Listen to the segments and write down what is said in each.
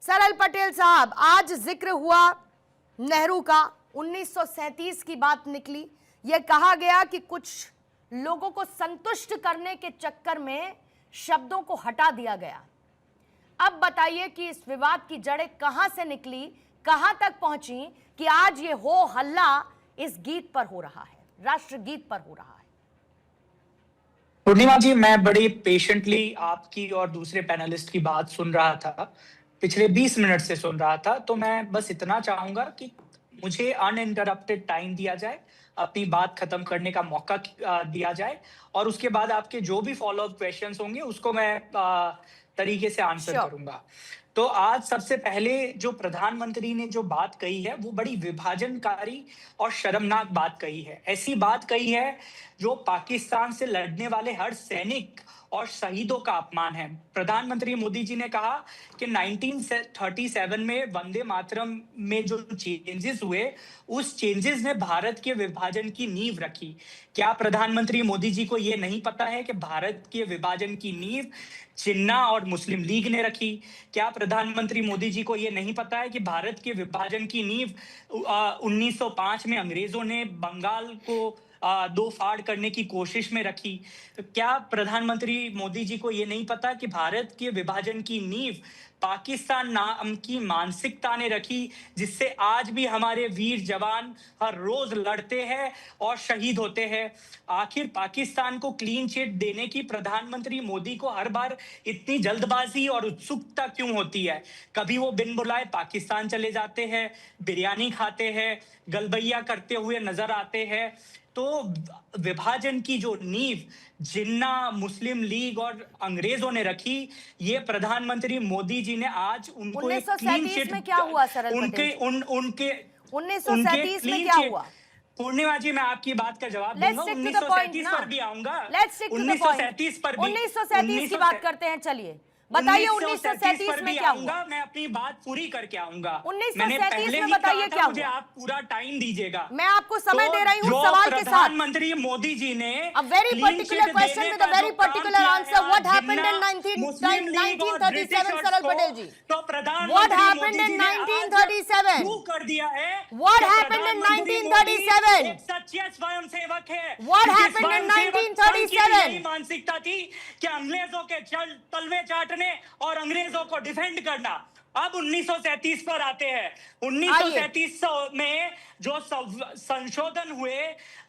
सरल पटेल साहब, आज जिक्र हुआ नेहरू का, 1937 की बात निकली। यह कहा गया कि कुछ लोगों को संतुष्ट करने के चक्कर में शब्दों को हटा दिया गया। अब बताइए कि इस विवाद की जड़ें कहां से निकली, कहां तक पहुंची कि आज ये हो हल्ला इस गीत पर हो रहा है, राष्ट्रगीत पर हो रहा है। पूर्णिमा जी, मैं बड़ी पेशेंटली आपकी और दूसरे पैनलिस्ट की बात सुन रहा था, पिछले 20 मिनट से सुन रहा था। तो मैं बस इतना चाहूंगा कि मुझे अनइंटरप्टेड टाइम दिया जाए, अपनी बात खत्म करने का मौका दिया जाए, और उसके बाद आपके जो भी फॉलोअप क्वेश्चंस होंगे उसको मैं तरीके से आंसर करूंगा। तो आज सबसे पहले जो प्रधानमंत्री ने जो बात कही है वो बड़ी विभाजनकारी और शर्मनाक बात कही है। ऐसी बात कही है जो पाकिस्तान से लड़ने वाले हर सैनिक और शहीदों का अपमान है। प्रधानमंत्री मोदी जी ने कहा कि 1937 में वंदे मातरम में जो चेंजेस हुए, उस चेंजेस ने भारत के विभाजन की नींव रखी। क्या प्रधानमंत्री मोदी जी को यह नहीं पता है कि भारत के विभाजन की नींव जिन्ना और मुस्लिम लीग ने रखी? क्या प्रधानमंत्री मोदी जी को यह नहीं पता है कि भारत के विभाजन की नींव 1905 में अंग्रेजों ने बंगाल को दो फाड़ करने की कोशिश में रखी? क्या प्रधानमंत्री मोदी जी को यह नहीं पता कि भारत के विभाजन की नींव पाकिस्तान नाम की मानसिकता ने रखी, जिससे आज भी हमारे वीर जवान हर रोज लड़ते हैं और शहीद होते हैं? आखिर पाकिस्तान को क्लीन चिट देने की प्रधानमंत्री मोदी को हर बार इतनी जल्दबाजी और उत्सुकता क्यों होती है? कभी वो बिन बुलाए पाकिस्तान चले जाते हैं, बिरयानी खाते हैं, गलबैया करते हुए नजर आते हैं। तो विभाजन की जो नींव जिन्ना, मुस्लिम लीग और अंग्रेजों ने रखी, ये प्रधानमंत्री मोदी जी ने आज उनको 1937 में क्या हुआ सरल उनके पटेल? उनके 1937 में क्या हुआ? पूर्णिमा जी, मैं आपकी बात का जवाब दूंगा। 1937 पर भी आऊंगा। 1937 पर भी 1937 की बात करते हैं। चलिए बताइए 1937 में क्या हुआ? मैं अपनी बात पूरी करके आऊंगा। 1937 में बताइए क्या हुआ? मुझे आप पूरा टाइम दीजिएगा। मैं आपको समय दे रही हूँ सवाल के साथ। प्रधानमंत्री मोदी जी ने A very particular question with a very particular answer. What happened in 1937, सरल पटेल जी? तो प्रधानमंत्री What happened in 1937? कर दिया है। What happened in 1937? एक सच्चे स्वयं सेवक है। What happened in 1937? मानसिकता थी कि अंग्रेजों के तलवे चाटने और अंग्रेजों को डिफेंड करना। अब 1937 पर आते हैं। 1937 में जो संशोधन हुए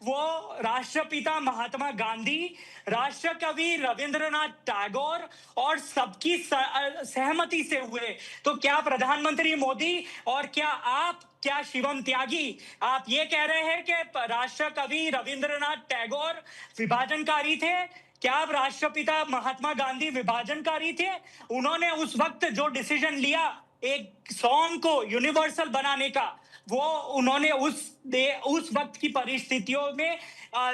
वो राष्ट्रपिता महात्मा गांधी, राष्ट्र कवि रविंद्रनाथ टैगोर और सबकी सहमति से हुए। तो क्या प्रधानमंत्री मोदी और क्या शिवम त्यागी, आप ये कह रहे हैं कि राष्ट्र कवि रविंद्रनाथ टैगोर विभाजनकारी थे? क्या आप राष्ट्रपिता महात्मा गांधी विभाजनकारी थे? उन्होंने उस वक्त जो डिसीजन लिया एक सॉन्ग को यूनिवर्सल बनाने का, वो उन्होंने उस वक्त की परिस्थितियों में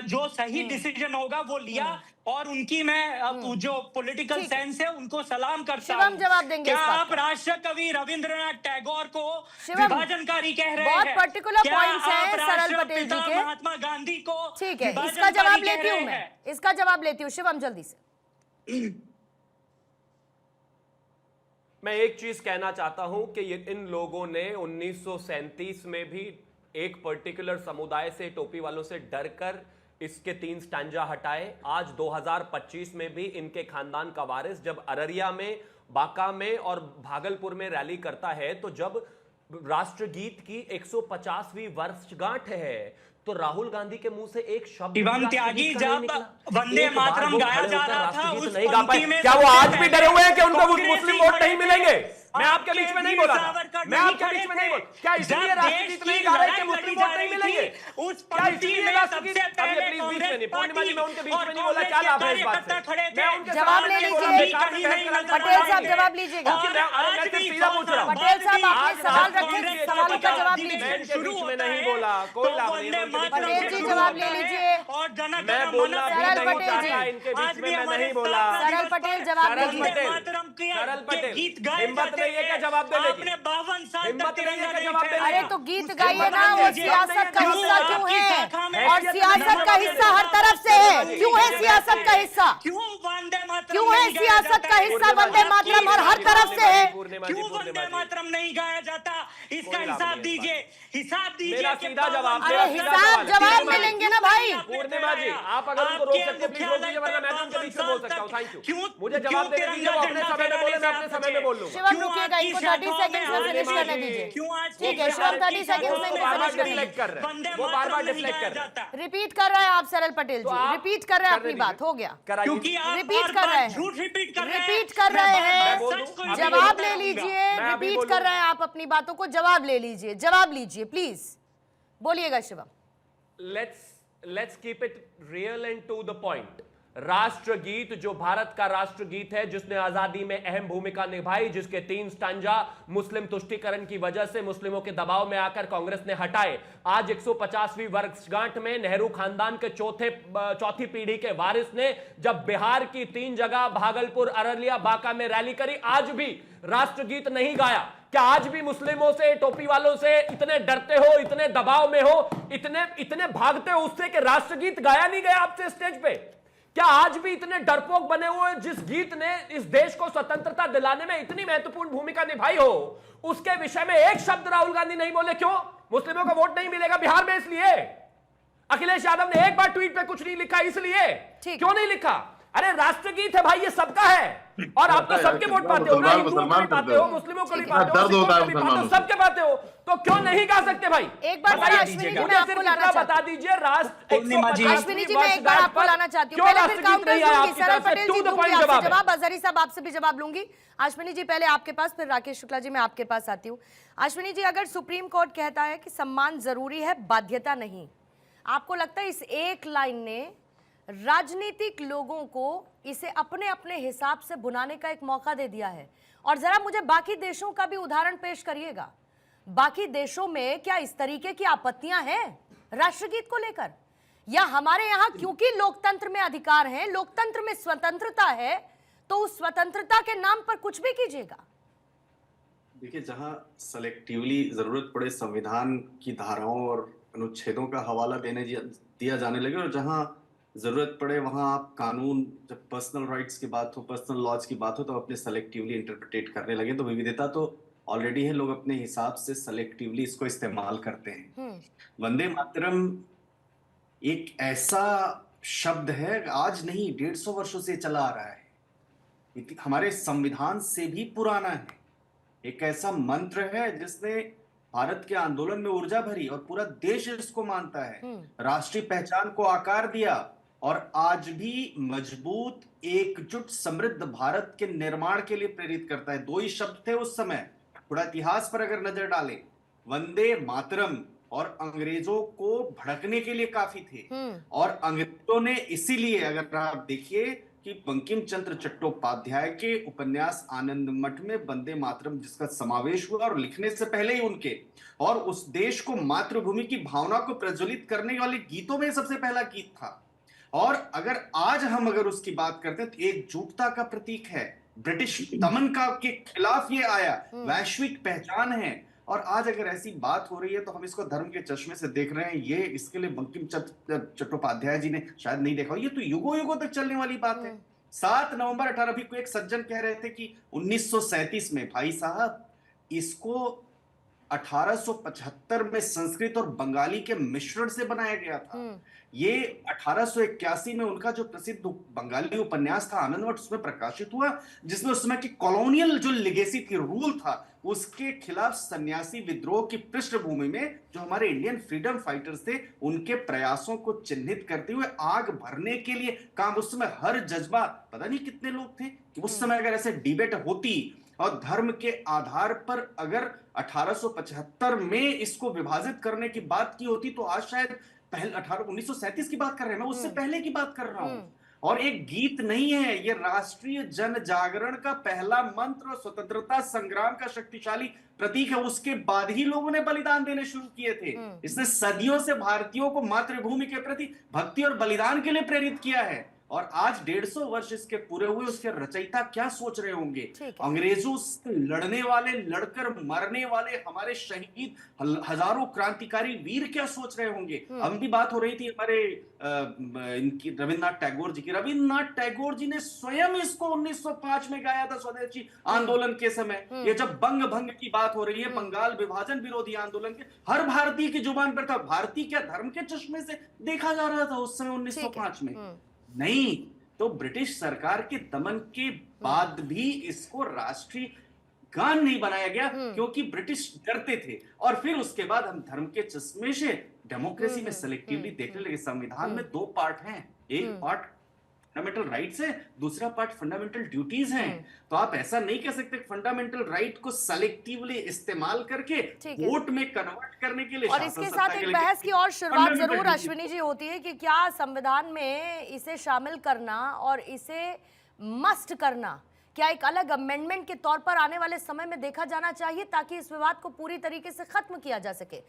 जो सही डिसीजन होगा वो लिया, और उनकी मैं जो पॉलिटिकल सेंस है उनको सलाम करता हूं। जवाब देंगे। क्या आप राष्ट्र कवि रविंद्रनाथ टैगोर को विभाजनकारी कह रहे हैं? बहुत पर्टिकुलर पॉइंट्स हैं सरल पटेल जी के। महात्मा गांधी को ठीक है, इसका जवाब लेती हूँ मैं, इसका जवाब लेती हूँ। शिवम जल्दी से। मैं एक चीज कहना चाहता हूं कि इन लोगों ने 1937 में भी एक पर्टिकुलर समुदाय से, टोपी वालों से डरकर इसके 3 स्टैंजा हटाए। आज 2025 में भी इनके खानदान का वारिस जब अररिया में, बांका में और भागलपुर में रैली करता है, तो जब राष्ट्रगीत की 150वीं वर्षगांठ है तो राहुल गांधी के मुंह से एक शब्द शिवम त्यागी, जब वंदे मातरम गाया जा रहा था उस नहीं गा पाए। क्या वो आज भी डरे हुए हैं कि उनको मुस्लिम वोट नहीं मिलेंगे? मैं आपके बीच में नहीं बोला था, मैं आपके बीच में नहीं बोला। क्या इसलिए राष्ट्रगीत नहीं गा रहे कि मुस्लिम वोट नहीं मिलेंगे? क्या इसलिए राष्ट्रगीत? अभी प्लीज बीच में नहीं, पूर्णिमा जी, मैं उनके बीच में नहीं बोला। क्या लाभ है इस बात से? मैं उनके जवाब ले लीजिए। पटेल साहब जवाब लीजिएगा। पटेल साहब आपने सवाल रखे, सवाल का जवाब लीजिए। बीच में नहीं बोला, कोई लाभ नहीं। पटेल जी जवाब ले लीजिए। मैं बोलना सरल पटेल जी, इनके बीच में मैं नहीं बोला। सरल पटेल जवाब लीजिए। सरल पटेल, हिम्मत नहीं है क्या जवाब देने की? हिम्मत नहीं है क्या जवाब देने की? अरे तो गीत गाइए ना, वो सियासत का हिस्सा क्यों है? और सियासत का हिस्सा हर तरफ से है, क्यों है सियासत का हिस्सा? क्यों वंदे मातरम क्यों है नहीं गाया सियासत जाता का है? हिस्सा वंदे मातरम और हर तरफ से है? क्यों वंदे मातरम नहीं गाया जाता? इसका हिसाब दीजिए, हिसाब दीजिए। मेरा कि सीधा जवाब, पावन मेरा अरे सीधा हिसाब सवाल है। जवाब पूर्णिमा जी, मिलेंगे ना भाई। पूर्णिमा जी, आप अगर उनको रोक सकते हैं प्लीज रोक दीजिए, वरना मैं उनके बीच में बोल सकता हूँ। Thank you. मुझे जवाब देने दीजिए, वो अपने समय में बोले, मैं अपने समय में बोल लूंगा। शिवम रुकिएगा, इनको 30 सेकंड्स में फिनिश करने दीजिए। ठीक है शिवम, 30 सेकंड्स में बार बार फिनिश कर डिफ्लेक्ट कर रहे हैं, वो बार बार डिफ्लेक्ट कर रहे हैं। रिपीट कर रहे हैं आप सरल पटेल तो जी, आप रिपीट कर रहे हैं करने अपनी बात, दीजिए। हो गया। क्योंकि आप रिपीट बार कर रहे बार हैं, झूठ रिपीट कर रहे हैं। रिपीट कर रहे हैं, मैं बोल दूं? सच को अभी जवाब बोलता ले रहूंगा। लीजिए, मैं अभी रिपीट बोलूं? कर रहे हैं आप अपनी बातों को, जवाब ले लीजिए, जवाब लीजिए प्लीज, बोलिएगा Shivam. let's keep it real and to the point. राष्ट्रगीत जो भारत का राष्ट्रगीत है, जिसने आजादी में अहम भूमिका निभाई, जिसके 3 स्टैंजा मुस्लिम तुष्टीकरण की वजह से मुस्लिमों के दबाव में आकर कांग्रेस ने हटाए, आज 150वीं वर्षगांठ में नेहरू खानदान के चौथी पीढ़ी के वारिस ने जब बिहार की 3 जगह भागलपुर, अररिया, बांका में रैली करी, आज भी राष्ट्रगीत नहीं गाया। क्या आज भी मुस्लिमों से, टोपी वालों से इतने डरते हो, इतने दबाव में हो, इतने भागते हो उससे कि राष्ट्रगीत गाया नहीं गया आपसे स्टेज पे? क्या आज भी इतने डरपोक बने हुए हैं? जिस गीत ने इस देश को स्वतंत्रता दिलाने में इतनी महत्वपूर्ण भूमिका निभाई हो, उसके विषय में एक शब्द राहुल गांधी नहीं बोले। क्यों? मुस्लिमों को वोट नहीं मिलेगा बिहार में इसलिए। अखिलेश यादव ने एक बार ट्वीट पे कुछ नहीं लिखा इसलिए। क्यों नहीं लिखा? अरे राष्ट्रगीत है भाई, ये सबका है, और आप तो सबके वोट पाते हो ना, हिंदुओं को भी पाते हो, मुस्लिमों को भी पाते हो, सिखों को भी पाते हो, सबके पाते हो, तो क्यों नहीं गा सकते भाई? एक बार बताइए, अश्विनी जी, मैं मुझे आपको सिर्फ लाना इतना चाहती बता दीजिए, राष्ट्र अश्विनी जी, मैं एक बार आपको लाना चाहती हूँ, पहले फिर काउंटर दूंगी, सरल पटेल जी दूंगी आपसे जवाब, अजहरी साहब आपसे भी जवाब लूंगी। अश्विनी जी पहले आपके पास, फिर राकेश शुक्ला जी मैं आपके पास आती हूँ। अश्विनी जी, अगर सुप्रीम कोर्ट कहता है कि सम्मान जरूरी है, बाध्यता नहीं, आपको लगता है इस एक लाइन ने राजनीतिक लोगों को इसे अपने अपने हिसाब से बुनाने का एक मौका दे दिया है? और जरा मुझे बाकी देशों का भी उदाहरण पेश करिएगा। बाकी देशों में क्या इस तरीके की आपत्तियां हैं राष्ट्रगीत को लेकर, या हमारे यहां क्योंकि लोकतंत्र में अधिकार है, लोकतंत्र में स्वतंत्रता है, तो उस स्वतंत्रता के नाम पर कुछ भी कीजिएगा? देखिए, जहां सेलेक्टिवली जरूरत पड़े संविधान की धाराओं और अनुच्छेदों का हवाला दिया जाने लगे, और जहां जरूरत पड़े वहां आप कानून, जब पर्सनल राइट्स की बात हो, पर्सनल लॉज की बात हो, तो अपने सेलेक्टिवली इंटरप्रिटेट करने लगे। तो विविधता तो ऑलरेडी है, लोग अपने हिसाब से सेलेक्टिवली इसको इस्तेमाल करते हैं। वंदे मातरम एक ऐसा शब्द है, आज नहीं 150 वर्षों से चला आ रहा है, हमारे संविधान से भी पुराना है। एक ऐसा मंत्र है जिसने भारत के आंदोलन में ऊर्जा भरी, और पूरा देश इसको मानता है, राष्ट्रीय पहचान को आकार दिया, और आज भी मजबूत, एकजुट, समृद्ध भारत के निर्माण के लिए प्रेरित करता है। 2 ही शब्द थे उस समय। थोड़ा इतिहास पर अगर नजर डालें, वंदे मातरम और अंग्रेजों को भड़कने के लिए काफी थे, और अंग्रेजों ने इसीलिए, अगर आप देखिए कि बंकिम चंद्र चट्टोपाध्याय के उपन्यास आनंद मठ में वंदे मातरम जिसका समावेश हुआ, और लिखने से पहले ही उनके, और उस देश को मातृभूमि की भावना को प्रज्वलित करने वाले गीतों में सबसे पहला गीत था। और अगर उसकी बात करते हैं, तो एकजुटता का प्रतीक है, ब्रिटिश दमन का के खिलाफ ये आया, वैश्विक पहचान है। और आज अगर ऐसी बात हो रही है तो हम इसको धर्म के चश्मे से देख रहे हैं। ये इसके लिए बंकिम चंद्र चट्टोपाध्याय जी ने शायद नहीं देखा, ये तो युगों युगों तक चलने वाली बात है। 7 नवंबर 18 को एक सज्जन कह रहे थे कि 1937 में, भाई साहब, इसको 1875 में संस्कृत और बंगाली के मिश्रण से बनाया गया था। ये 1881 में उनका जो प्रसिद्ध बंगाली उपन्यास था आनंद मठ, उसमें प्रकाशित हुआ, जिसमें उस समय की कॉलोनियल जो लेगेसी थी, रूल था, उसके खिलाफ सन्यासी विद्रोह की पृष्ठभूमि में जो हमारे इंडियन फ्रीडम फाइटर्स थे, उनके प्रयासों को चिन्हित करते हुए आग भरने के लिए काम। उस समय हर जज्बा, पता नहीं कितने लोग थे कि उस समय अगर ऐसे डिबेट होती और धर्म के आधार पर अगर 1875 में इसको विभाजित करने की बात की होती, तो आज शायद 1937 की बात कर रहे हैं, मैं उससे पहले की बात कर रहा हूं। और एक गीत नहीं है, ये राष्ट्रीय जन जागरण का पहला मंत्र और स्वतंत्रता संग्राम का शक्तिशाली प्रतीक है। उसके बाद ही लोगों ने बलिदान देने शुरू किए थे। इसने सदियों से भारतीयों को मातृभूमि के प्रति भक्ति और बलिदान के लिए प्रेरित किया है। और आज 150 वर्ष इसके पूरे हुए, उसके रचयिता क्या सोच रहे होंगे? ठीक है। अंग्रेजों से लड़ने वाले, लड़कर मरने वाले हमारे शहीद, हजारों क्रांतिकारी वीर क्या सोच रहे होंगे? हम भी बात हो रही थी हमारे इनकी रविन्द्रनाथ टैगोर जी की। रविन्द्रनाथ टैगोर जी ने स्वयं इसको 1905 में गाया था स्वदेशी आंदोलन के समय। ये जब बंग भंग की बात हो रही है, बंगाल विभाजन विरोधी आंदोलन के, हर भारतीय की जुबान पर था। भारतीय क्या धर्म के चश्मे से देखा जा रहा था उस समय 1905 में? नहीं। तो ब्रिटिश सरकार के दमन के बाद भी इसको राष्ट्रीय गान नहीं बनाया गया, क्योंकि ब्रिटिश डरते थे। और फिर उसके बाद हम धर्म के चश्मे से डेमोक्रेसी में सेलेक्टिवली देखने लगे। संविधान में 2 पार्ट हैं, एक पार्ट फंडामेंटल राइट्स है, दूसरा पार्ट फंडामेंटल ड्यूटीज हैं। तो आप ऐसा नहीं कह सकते फंडामेंटल राइट को सेलेक्टिवली इस्तेमाल करके वोट में कन्वर्ट करने के लिए। और इसके साथ एक बहस की और शुरुआत जरूर अश्विनी जी होती है कि क्या संविधान में इसे शामिल करना और इसे मस्ट करना क्या एक अलग अमेंडमेंट के तौर पर आने वाले समय में देखा जाना चाहिए, ताकि इस विवाद को पूरी तरीके से खत्म किया जा सके।